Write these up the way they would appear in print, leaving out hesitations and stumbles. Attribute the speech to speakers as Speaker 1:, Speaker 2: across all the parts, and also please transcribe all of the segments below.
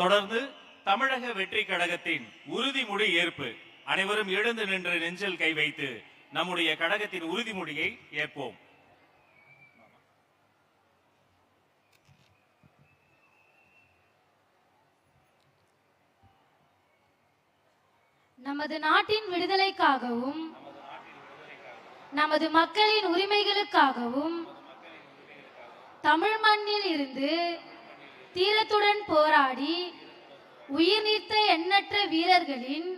Speaker 1: தொடர்ந்து தமிழக வெற்றி கழகத்தின் உறுதிமொழி ஏற்பு. அனைவரும் எழுந்து நின்று நெஞ்சில் கை வைத்து நம்முடைய கழகத்தின் உறுதிமொழியை ஏற்போம்.
Speaker 2: நமது நாட்டின் விடுதலைக்காகவும் நமது மக்களின் உரிமைகளுக்காகவும் தமிழ் மண்ணில் இருந்து தீரத்துடன் போராடி உயிர் நீத்த எண்ணற்ற வீரர்களின்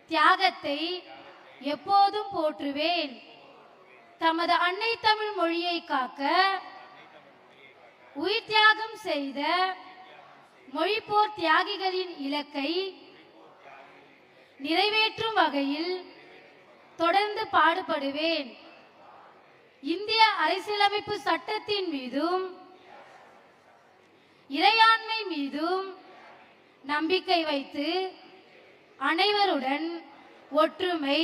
Speaker 2: தியாகத்தை எப்போதும் போற்றுவேன். தமது அன்னை தமிழ் மொழியை காக்க உயிர் தியாகம் செய்த மொழிப்போர் தியாகிகளின் இலக்கை நிறைவேற்றும் வகையில் தொடர்ந்து பாடுபடுவேன். இந்திய அரசியலமைப்பு சட்டத்தின் மீதும் இறையாண்மை மீதும் நம்பிக்கை வைத்து அனைவருடன் ஒற்றுமை,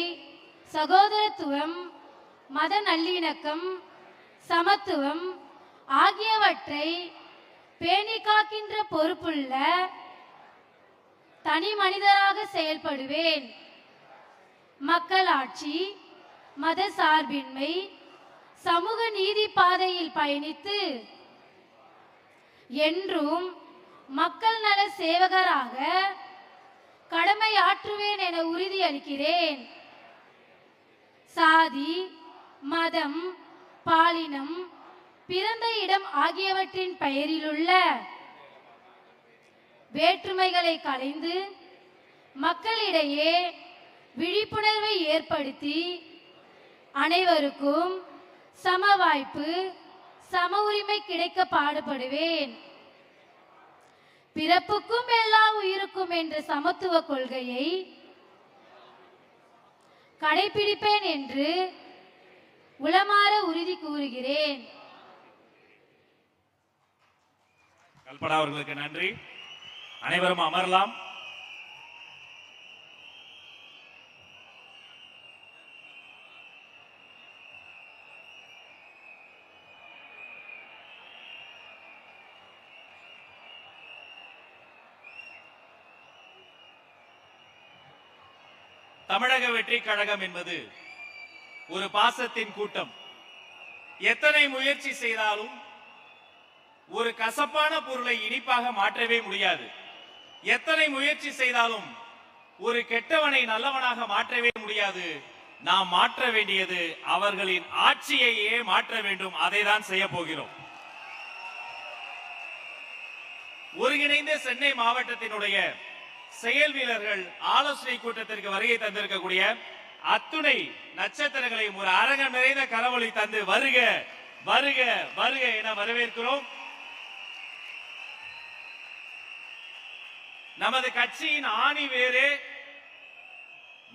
Speaker 2: சகோதரத்துவம், மத நல்லிணக்கம், சமத்துவம் ஆகியவற்றை பேணி காக்கின்ற பொறுப்புள்ள தனி மனிதராக செயல்படுவேன். மக்களாட்சி, மத சார்பின்மை, சமூக நீதி பாதையில் பயணித்து என்றும் மக்கள் நல சேவகராக கடமையாற்றுவேன் என உறுதியளிக்கிறேன். சாதி, மதம், பாலினம், பிறந்த இடம் ஆகியவற்றின் பெயரிலுள்ள வேற்றுமைகளை களைந்து மக்களிடையே விழிப்புணர்வை ஏற்படுத்தி அனைவருக்கும் சம வாய்ப்பு, சம உரிமை கிடைக்க பாடுபடுவேன். பிறப்புக்கும் எல்லா உயிருக்கும் என்ற சமத்துவ கொள்கையை கடைபிடிப்பேன் என்று உளமாற உறுதி கூறுகிறேன்.
Speaker 1: கல்பனா அவர்களுக்கு நன்றி. அனைவரும் அமரலாம். தமிழக வெற்றி கழகம் என்பது ஒரு பாசத்தின் கூட்டம். எத்தனை முயற்சி செய்தாலும் ஒரு கசப்பான பொருளை இனிப்பாக மாற்றவே முடியாது. எத்தனை முயற்சி செய்தாலும் ஒரு கெட்டவனை நல்லவனாக மாற்றவே முடியாது. நாம் மாற்ற வேண்டியது அவர்களின் ஆட்சியையே மாற்ற வேண்டும். அதை தான் செய்ய போகிறோம். ஒருங்கிணைந்த சென்னை மாவட்டத்தினுடைய செயல் வீரர்கள் ஆலோசனை கூட்டத்திற்கு வருகை தந்திருக்கக்கூடிய அத்துணை நட்சத்திரங்களையும் ஒரு அரங்கம் நிறைந்த கரவொலி தந்து வருக வருக வருக என வரவேற்கிறோம். நமது கட்சியின் ஆணி வேறு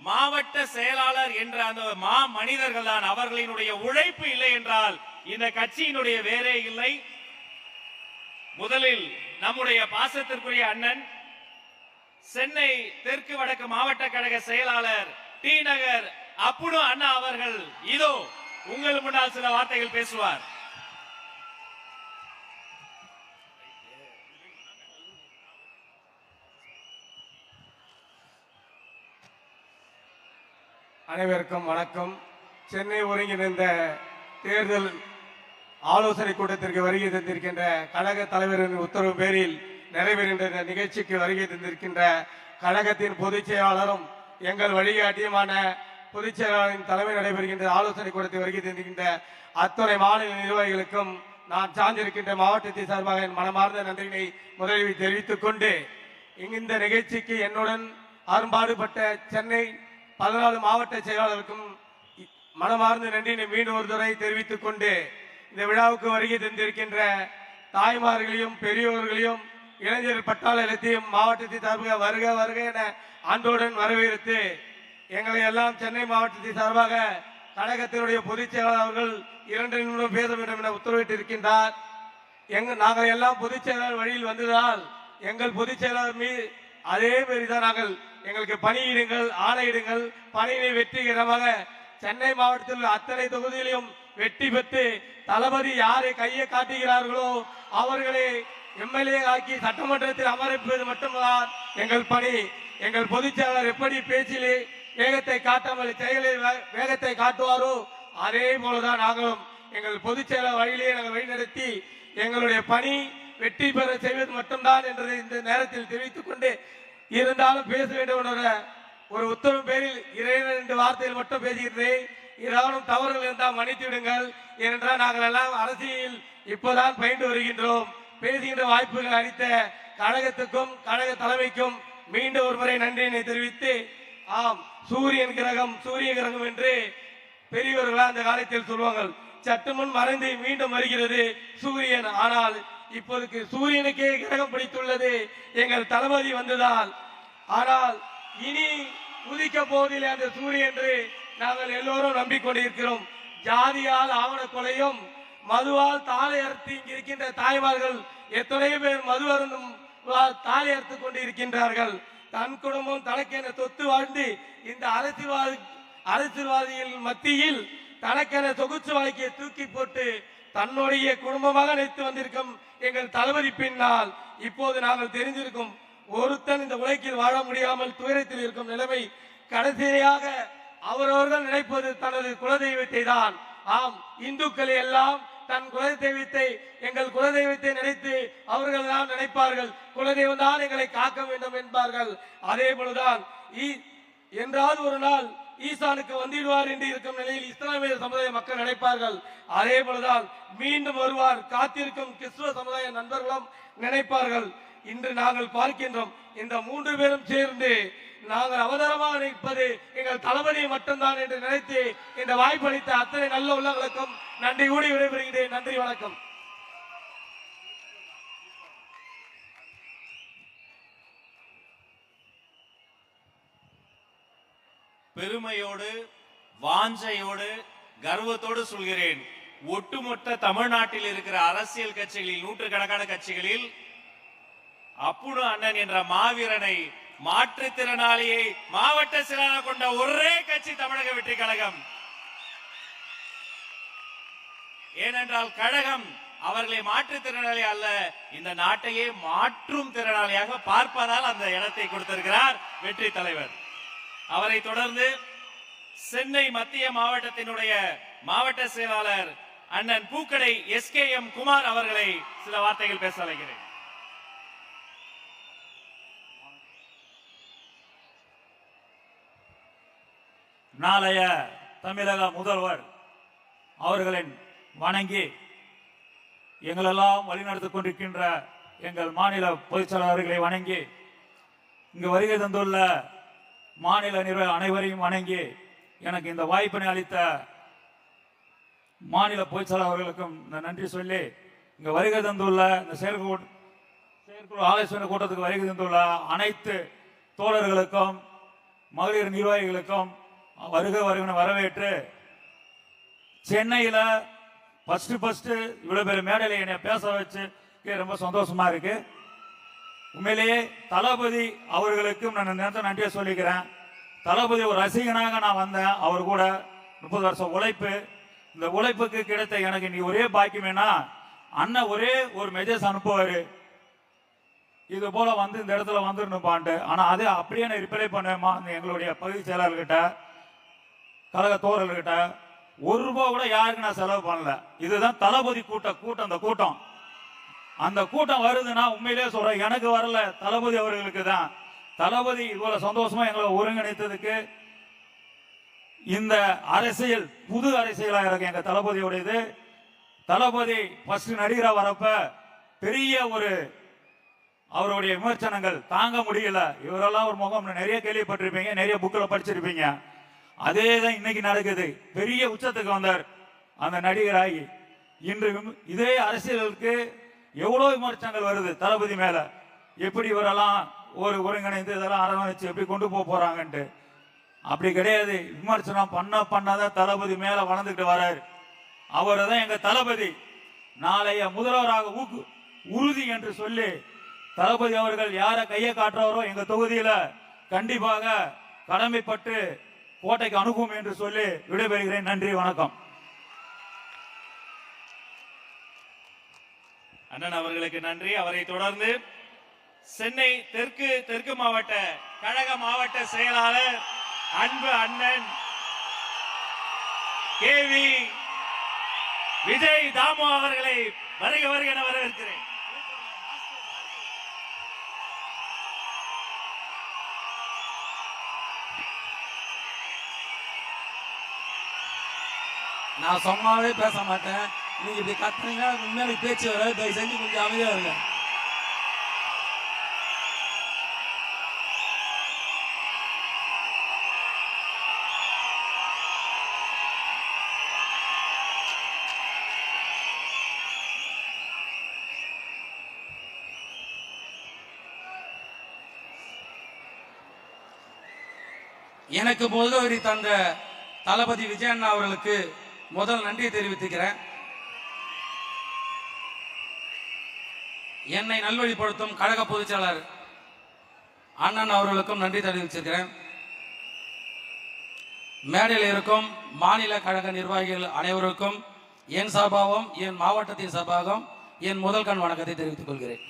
Speaker 1: மாவட்ட செயலாளர் என்ற அந்த மா மனிதர்கள் தான். அவர்களினுடைய உழைப்பு இல்லை என்றால் இந்த கட்சியினுடைய வேறே இல்லை. முதலில் நம்முடைய பாசத்திற்குரிய அண்ணன் சென்னை தெற்கு வடக்கு மாவட்ட கழக செயலாளர் டி நகர் அப்புடு அண்ணா அவர்கள் இதோ உங்கள் முன்னால் சில வார்த்தைகள் பேசுவார்.
Speaker 3: அனைவருக்கும் வணக்கம். சென்னை ஒருங்கிணைந்த தேர்தல் ஆலோசனை கூட்டத்திற்கு வருகை தந்திருக்கின்ற கழக தலைவரின் உத்தரவு பேரில் நிறைவேறுகின்ற இந்த நிகழ்ச்சிக்கு வருகை தந்திருக்கின்ற கழகத்தின் பொதுச் செயலாளரும் எங்கள் வழிகாட்டியுமான பொதுச் செயலாளரின் தலைமை நடைபெறுகின்ற ஆலோசனை கூட்டத்தை வருகை தந்திருக்கின்ற அத்துணை மாநில நிர்வாகிகளுக்கும் நான் சார்ந்திருக்கின்ற மாவட்டத்தை சார்பாக என் மனமார்ந்த நன்றியினை முதலில் தெரிவித்துக் கொண்டு இந்த நிகழ்ச்சிக்கு என்னுடன் அரும்பாடுபட்ட சென்னை 14 மாவட்ட செயலாளருக்கும் மனமார்ந்த நன்றியினை மீண்டும் ஒரு துறை தெரிவித்துக் கொண்டு இந்த விழாவுக்கு வருகை தந்திருக்கின்ற தாய்மார்களையும் பெரியோர்களையும் இளைஞர் பட்டாளத்தையும் மாவட்டத்தை சார்பாக வருக வருக என அன்புடன் வரவேற்று எங்களை எல்லாம் சென்னை மாவட்டத்தை சார்பாக கழகத்தினுடைய பொதுச் செயலாளர் அவர்கள் 2 நிமிடம் பேச வேண்டும் என உத்தரவிட்டிருக்கின்றார். நாங்கள் எல்லாம் பொதுச் செயலாளர் வழியில் வந்ததால் எங்கள் பொதுச் செயலாளர் மீது அதே மாதிரிதான் நாங்கள் எங்களுக்கு பணியிடுங்கள், ஆணையிடுங்கள், பணியினை வெற்றிகரமாக சென்னை மாவட்டத்தில் அத்தனை தொகுதியிலும் வெற்றி பெற்று தளபதி யாரை கையை காட்டுகிறார்களோ அவர்களை எம்எல்ஏ ஆக்கி சட்டமன்றத்தில் அமர்ப்பது மட்டும்தான் எங்கள் பணி. எங்கள் பொதுச்செயலாளர் எப்படி பேச்சிலே வேகத்தை காட்டாமல் செயலில் வேகத்தை காட்டுவாரோ அதே போலதான் நாங்களும் எங்கள் பொதுச்செயலாளர் வழியிலே நாங்கள் வழிநடத்தி எங்களுடைய பணி வெற்றி பெற செய்வது மட்டும்தான் என்று இந்த நேரத்தில் தெரிவித்துக் கொண்டு, இருந்தாலும் பேச வேண்டும் என்ற ஒரு உத்தரவு பேரில் 2 வார்த்தையில் மட்டும் பேசுகிறேன். ஏதாவது தவறுகள் இருந்தால் மன்னித்து விடுங்கள். ஏனென்றால் நாங்கள் எல்லாம் அரசியல் இப்போதான் பயின்று வருகின்றோம். பேசுகின்ற வாய்ப்புகள் அளித்த கழகத்துக்கும் கழக தலைமைக்கும் மீண்டும் ஒரு முறை நன்றியினை தெரிவித்து, ஆம், சூரியன் கிரகம் சூரிய கிரகம் என்று பெரியவர்கள் அந்த காலத்தில் சொல்வார்கள். சற்று முன் மறைந்து மீண்டும் வருகிறது சூரியன். ஆனால் இப்போதைக்கு சூரியனுக்கே கிரகம் பிடித்துள்ளது எங்கள் தளபதி வந்ததால். ஆனால் இனி உதிக்க போவதில்லை அந்த சூரியன் என்று நாங்கள் எல்லோரும் நம்பிக்கொண்டிருக்கிறோம். ஜாதியால் ஆவண கொலையும் மதுவால் தாலை அறுத்து இங்கு இருக்கின்ற தாய்மார்கள் எத்தனையோ பேர் மது அருந்தும் தாலை அறுத்து கொண்டு இருக்கின்றார்கள். தன் குடும்பம் தனக்கென சொத்து வாழ்ந்து இந்த அரசியல்வாதிகள் மத்தியில் தனக்கென சொகுசு வாழ்க்கையை தூக்கி போட்டு தன்னுடைய குடும்பமாக நினைத்து வந்திருக்கும் எங்கள் தளபதி பின்னால் இப்போது நாங்கள் தெரிந்திருக்கும் ஒருத்தன் இந்த உலகில் வாழ முடியாமல் துயரத்தில் இருக்கும் நிலைமை. கடைசியாக அவரவர்கள் நினைப்பது தனது குலதெய்வத்தை தான். ஆம், இந்துக்களை எல்லாம் தன் குலதெய்வத்தை எங்கள் குலதெய்வத்தை நினைத்து அவர்கள் தான் நினைப்பார்கள். குலதெய்வம் தான் எங்களை காக்க வேண்டும் என்பார்கள். அதே போலதான் என்றாவது ஒரு நாள் ஈசானுக்கு வந்துடுவார் என்று இருக்கும் நிலையில் இஸ்லாமிய சமுதாய மக்கள் நினைப்பார்கள். அதே போலதான் மீண்டும் வருவார் காத்திருக்கும் கிறிஸ்துவ சமுதாய நண்பர்களும் நினைப்பார்கள். இன்று நாங்கள் பார்க்கின்றோம் இந்த 3 பேரும் சேர்ந்து நாங்கள் அவதாரமாக நிற்பது எங்கள் தளபதி மட்டும்தான் என்று நினைத்து இந்த வாய்ப்பளித்த அத்தனை நல்ல உள்ளங்களுக்கும் நன்றி கூடி விடைபெறுகிறேன். நன்றி, வணக்கம்.
Speaker 1: பெருமையோடு வாஞ்சையோடு கர்வத்தோடு சொல்கிறேன், ஒட்டுமொத்த தமிழ்நாட்டில் இருக்கிற அரசியல் கட்சிகளில் நூற்றுக்கணக்கான கட்சிகளில் அப்புடு அண்ணன் என்ற மாவீரனை மாற்றுத்திறனாளியை மாவட்ட செயலாளர் கொண்ட ஒரே கட்சி தமிழக வெற்றி கழகம். ஏனென்றால் கழகம் அவர்களை மாற்றுத்திறனாளி அல்ல, இந்த நாட்டையே மாற்றும் திறனாளியாக பார்ப்பதால் அந்த இடத்தை கொடுத்திருக்கிறார் வெற்றி தலைவர். அவரை தொடர்ந்து சென்னை மத்திய மாவட்டத்தினுடைய மாவட்ட செயலாளர் அண்ணன் பூக்கடை SKM குமார் அவர்களை சில வார்த்தைகள் பேச அழைக்கிறேன்.
Speaker 4: நாளைய தமிழக முதல்வர் அவர்களின் வணங்கி எங்களெல்லாம் வழிநடத்திக் கொண்டிருக்கின்ற எங்கள் மாநில பொதுச்செயலாளர்களை வணங்கி இங்கு வருகை தந்துள்ள மாநில நிர்வாக அனைவரையும் வணங்கி எனக்கு இந்த வாய்ப்பினை அளித்த மாநில பொதுச்செயலாளர்களுக்கும் நன்றி சொல்லி இங்கு வருகை தந்துள்ள இந்த செயற்குழு ஆலோசனை கூட்டத்துக்கு வருகை தந்துள்ள அனைத்து தோழர்களுக்கும் மகளிர் நிர்வாகிகளுக்கும் வருகை வரவேற்று சென்னையில் ஃபர்ஸ்ட் இவ்வளவு பேர் மேடையில் என்னை பேச வச்சு ரொம்ப சந்தோஷமா இருக்கு. உண்மையிலேயே தளபதி அவர்களுக்கும் நான் நேரத்தை நன்றியை சொல்லிக்கிறேன். தளபதி ஒரு ரசிகனாக நான் வந்தேன். அவர் கூட 30 வருஷம் உழைப்பு, இந்த உழைப்புக்கு கிடைத்த எனக்கு நீ ஒரே பாக்கியமேனா அண்ணன் ஒரே ஒரு மெசேஜ் அனுப்புவாரு, இது போல வந்து இந்த இடத்துல வந்துருப்பான்ட்டு. ஆனா அதே அப்படியே நான் ரிப்ளை பண்ணுவேமா எங்களுடைய பகுதி செயலாளர்கிட்ட கழக தோழர்கிட்ட 1 ரூபா கூட யாருக்கு நான் செலவு பண்ணல. இதுதான் தளபதி கூட்டம். அந்த கூட்டம் வருதுன்னா உண்மையிலேயே சொல்றேன், எனக்கு வரல, தளபதி அவர்களுக்கு தான். தளபதி இவ்வளவு சந்தோஷமா எங்களை ஒருங்கிணைத்ததுக்கு இந்த அரசியல் புது அரசியலா இருக்கு எங்க தளபதியோடையது. தளபதி ஃபர்ஸ்ட் நடிகரா வரப்ப பெரிய ஒரு அவருடைய விமர்சனங்கள் தாங்க முடியல. இவரெல்லாம் ஒரு முகம் நிறைய கேள்விப்பட்டிருப்பீங்க, நிறைய புக்கில் படிச்சிருப்பீங்க. அதே தான் இன்னைக்கு நடக்குது. பெரிய உச்சத்துக்கு வந்தார் அந்த நடிகராகி. இன்று இதே அரசியலுக்கு எவ்வளவு விமர்சனங்கள் வருது தளபதி மேல, எப்படி இவரெல்லாம் ஒரு ஒருங்கிணைந்து இதெல்லாம் அரவணைச்சு எப்படி கொண்டு போறாங்கன்ட்டு. அப்படி கிடையாது. விமர்சனம் பண்ணாதான் தளபதி மேல வளர்ந்துட்டு வர்றாரு. அவர் தான் எங்க தளபதி. நாளைய முதல்வராக உறுதி என்று சொல்லி தளபதி அவர்கள் யார கையை காட்டுறாரோ எங்க தொகுதியில கண்டிப்பாக கடமைப்பட்டு கோட்டைக்கு அனுப்பும் என்று சொல்லி விடைபெறுகிறேன். நன்றி, வணக்கம்.
Speaker 1: அண்ணன் அவர்களுக்கு நன்றி. அவரை தொடர்ந்து சென்னை தெற்கு மாவட்ட கழக மாவட்ட செயலாளர் அன்பு அண்ணன் கேவி விஜய் தாமு அவர்களை வருக வருக என வரவேற்கிறேன்.
Speaker 5: நான் சும்மாவே பேச மாட்டேன். நீங்க இப்படி கத்துறீங்க, முன்னாடி பேச்சு வர, தயவு செஞ்சு கொஞ்சம் அமைதியா இருங்க. எனக்கு முதல்வரி தந்த தளபதி விஜய் அண்ணா அவர்களுக்கு முதல் நன்றியை தெரிவித்துக்கிறேன். என்னை நல்வழிப்படுத்தும் கழக பொதுச்செயலாளர் அண்ணன் அவர்களுக்கும் நன்றி தெரிவிச்சிருக்கிறேன். மேடையில் இருக்கும் மாநில கழக நிர்வாகிகள் அனைவருக்கும் என் சார்பாகவும் என் மாவட்டத்தின் சார்பாகவும் என் முதல் கண் வணக்கத்தை தெரிவித்துக் கொள்கிறேன்.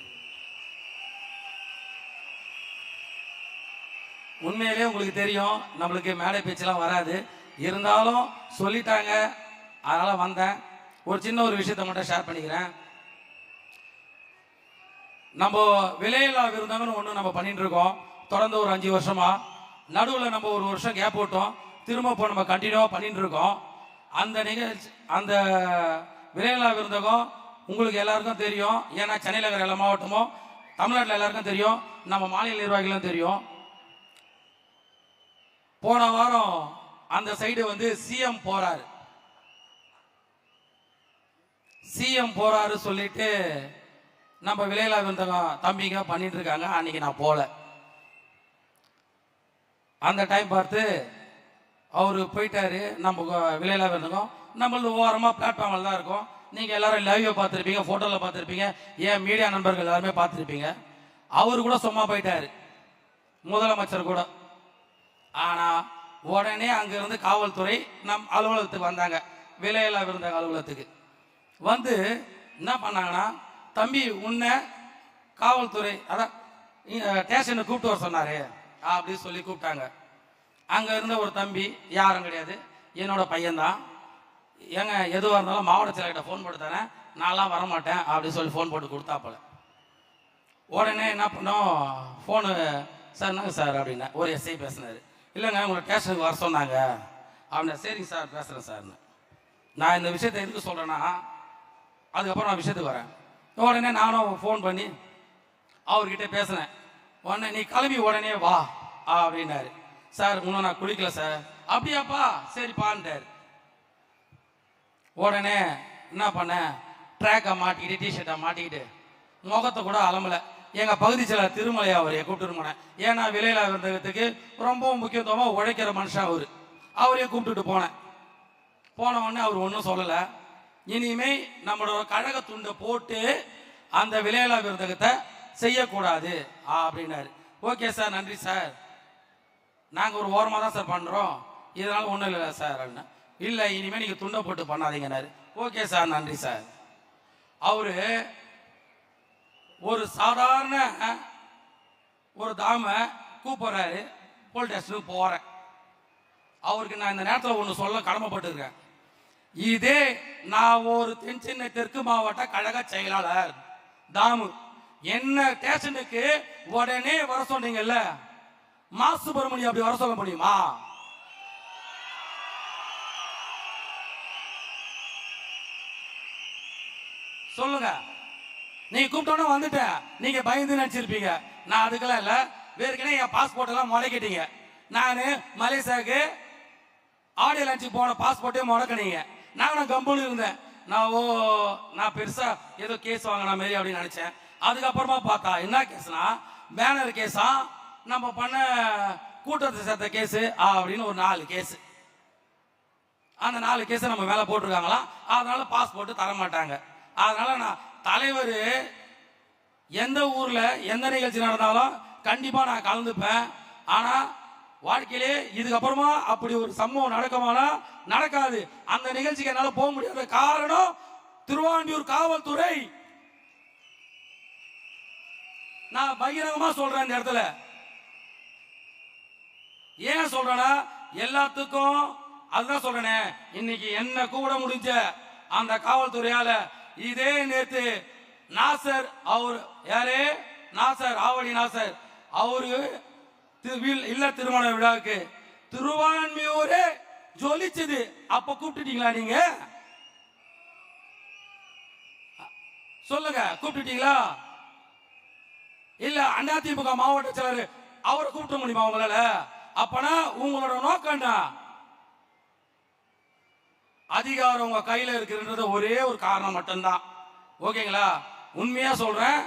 Speaker 5: உண்மையிலே உங்களுக்கு தெரியும், நம்மளுக்கு மேடை பேச்செல்லாம் வராது, இருந்தாலும் சொல்லிட்டாங்க, அதனால வந்தேன். ஒரு சின்ன ஒரு விஷயத்தை மட்டும் ஷேர் பண்ணிக்கிறேன். நம்ம விலையில்லா விருந்தங்கன்னு ஒன்று நம்ம பண்ணிட்டு இருக்கோம் தொடர்ந்து ஒரு 5 வருஷமா. நடுவில் நம்ம ஒரு வருஷம் கேப் போட்டோம், திரும்ப இப்போ நம்ம கண்டினியூவாக பண்ணிட்டு இருக்கோம். அந்த நிகழ்ச்சி, அந்த விலையில்லா விருந்தகம் உங்களுக்கு எல்லாருக்கும் தெரியும். ஏன்னா சென்னையில் இருக்கிற எல்லா மாவட்டமும், தமிழ்நாட்டில் எல்லாருக்கும் தெரியும், நம்ம மாநில நிர்வாகிகளும் தெரியும். போன வாரம் அந்த சைடு வந்து சிஎம் போறாரு சொல்லிட்டு நம்ம விலையில்லா விருந்தகம் தம்பிங்க பண்ணிட்டு இருக்காங்க. அன்னைக்கு நான் போல. அந்த டைம் பார்த்து அவரு போயிட்டாரு. நம்ம விலையில்லா விருந்தகம் நம்மளது ஓரமாக பிளாட்ஃபார்மில் தான் இருக்கும். நீங்கள் எல்லாரும் லைவை பார்த்துருப்பீங்க, ஃபோட்டோவில் பார்த்துருப்பீங்க, ஏன் மீடியா நண்பர்கள் எல்லாருமே பார்த்துருப்பீங்க. அவரு கூட சும்மா போயிட்டாரு, முதலமைச்சர் கூட. ஆனால் உடனே அங்கேருந்து காவல்துறை நம் அலுவலகத்துக்கு வந்தாங்க. விலையில்லா விருந்தக அலுவலகத்துக்கு வந்து என்ன பண்ணாங்கன்னா, தம்பி உன்னை காவல்துறை அதான் ஸ்டேஷனுக்கு கூப்பிட்டு வர சொன்னாரு அப்படின்னு சொல்லி கூப்பிட்டாங்க. அங்கே இருந்த ஒரு தம்பி, யாரும் கிடையாது, என்னோட பையன்தான். ஏங்க எதுவாக இருந்தாலும் மாவட்ட செயலர்கிட்ட ஃபோன் போட்டு தானே, நான்லாம் வரமாட்டேன் அப்படின்னு சொல்லி ஃபோன் போட்டு கொடுத்தாப்பல. உடனே என்ன பண்ணோம், ஃபோனு சார் என்னங்க சார் அப்படின்னா ஒரு எஸ்ஐ பேசினார். இல்லைங்க உங்களை ஸ்டேஷனுக்கு வர சொன்னாங்க அப்படின்னா. சரிங்க சார் பேசுகிறேன் சார்னு. நான் இந்த விஷயத்தை எதுக்கு சொல்கிறேன்னா, அதுக்கப்புறம் நான் விஷயத்துக்கு வரேன். உடனே நானும் ஃபோன் பண்ணி அவர்கிட்ட பேசினேன். உடனே நீ கிளம்பி உடனே வா அப்படின்னாரு. சார் இன்னும் நான் குளிக்கல சார். அப்படியாப்பா, சரிப்பான்ட்டார். உடனே என்ன பண்ணேன், ட்ராக்கை மாட்டிக்கிட்டு டிஷர்ட்டை மாட்டிக்கிட்டு முகத்தை கூட அலம்பலை. எங்கள் பகுதி செயலர் திருமலை அவரையை கூப்பிட்டு போனேன். ஏன்னா விலையில்லா விருந்தகத்துக்கு ரொம்பவும் முக்கியத்துவமாக உழைக்கிற மனுஷன் அவரையே கூப்பிட்டுட்டு போனேன். போன உடனே அவர் ஒன்றும் சொல்லலை. இனிமே நம்மளோட கழக துண்டை போட்டு அந்த விலையில்லா விருந்தகத்தை செய்யக்கூடாது அப்படின்னாரு. ஓகே சார், நன்றி சார், நாங்கள் ஒரு ஓரமாக தான் சார் பண்ணுறோம், இதனால ஒன்றும் இல்லை சார் அப்படின்னா. இல்லை இனிமேல் நீங்கள் துண்டை போட்டு பண்ணாதீங்கன்னாரு. ஓகே சார், நன்றி சார். அவரு ஒரு சாதாரண ஒரு தாமை கூப்பிட்றாரு, போலீஸ் ஸ்டேஷனுக்கு போகிறேன். அவருக்கு நான் இந்த நேரத்தில் ஒன்று சொல்ல கடமைப்பட்டிருக்கேன். இதே நான் ஒரு தென்சென்னை தெற்கு மாவட்ட கழக செயலாளர் தாமு, என்ன ஸ்டேஷனுக்கு உடனே வர சொன்னீங்கல்ல, மா சுப்பிரமணியம் அப்படி வர சொல்ல முடியுமா? சொல்லுங்க. நீங்க கூப்பிட்டோன்னே வந்துட்டேன், நீங்க பயந்து நினைச்சிருப்பீங்க. நான் அதுக்கெல்லாம் இல்ல, வேறுக்கனே என் பாஸ்போர்ட் எல்லாம் முளைக்கிட்டீங்க. நான் மலேசியாவுக்கு ஆடியோ லான்ச்சுக்கு போன பாஸ்போர்ட்டே முடக்கினீங்க. நான் கம்பெனி இருந்தேன். நான் பெருசா ஏதோ கேஸ் வாங்கின மாதிரி அப்படின்னு நினைச்சேன். அதுக்கப்புறமா பார்த்தா என்ன கேஸ்னா, பேனர் கேஸா, நம்ம பண்ண கூட்டத்தை சேர்த்த கேஸு அப்படின்னு ஒரு 4 கேஸு. அந்த 4 கேஸை நம்ம மேலே போட்டிருக்காங்களா, அதனால பாஸ்போர்ட் தர மாட்டாங்க. அதனால நான் தலைவர் எந்த ஊர்ல எந்த நிகழ்ச்சி நடந்தாலும் கண்டிப்பா நான் கலந்துப்பேன். ஆனா வாழ்க்கையிலே இதுக்கப்புறமா அப்படி ஒரு சம்பவம் நடக்குமானா நடக்காது. அந்த நிகழ்ச்சிக்கு என்னால போக முடியாத காரணம் திருவான்மியூர் காவல்துறை நான் பகிரங்கமா சொல்றேன் இந்த இடத்துல. ஏன் சொல்றேன்னா எல்லாத்துக்கும் அதுதான் சொல்றேனே, இன்னைக்கு என்ன கூட முடிஞ்ச அந்த காவல்துறையால இதே நேத்து நாசர் அவர் யாரு நாசர் ஆவடி நாசர் அவரு இல்ல திருமண விழாவுக்கு திருவான்மையூரே ஜொலிச்சது. அப்ப கூப்பிட்டுட்டீங்களா நீங்க? சொல்லுங்க, கூப்பிட்டுட்டீங்களா? இல்ல அதிமுக மாவட்ட செயலர் அவரை கூப்பிட முடியுமா உங்களால? அப்பனா உங்களோட நோக்கம்டா அதிகாரம் உங்க கையில இருக்குன்றது ஒரே ஒரு காரணம் மட்டும்தான். ஓகேங்களா? உண்மையா சொல்றேன்.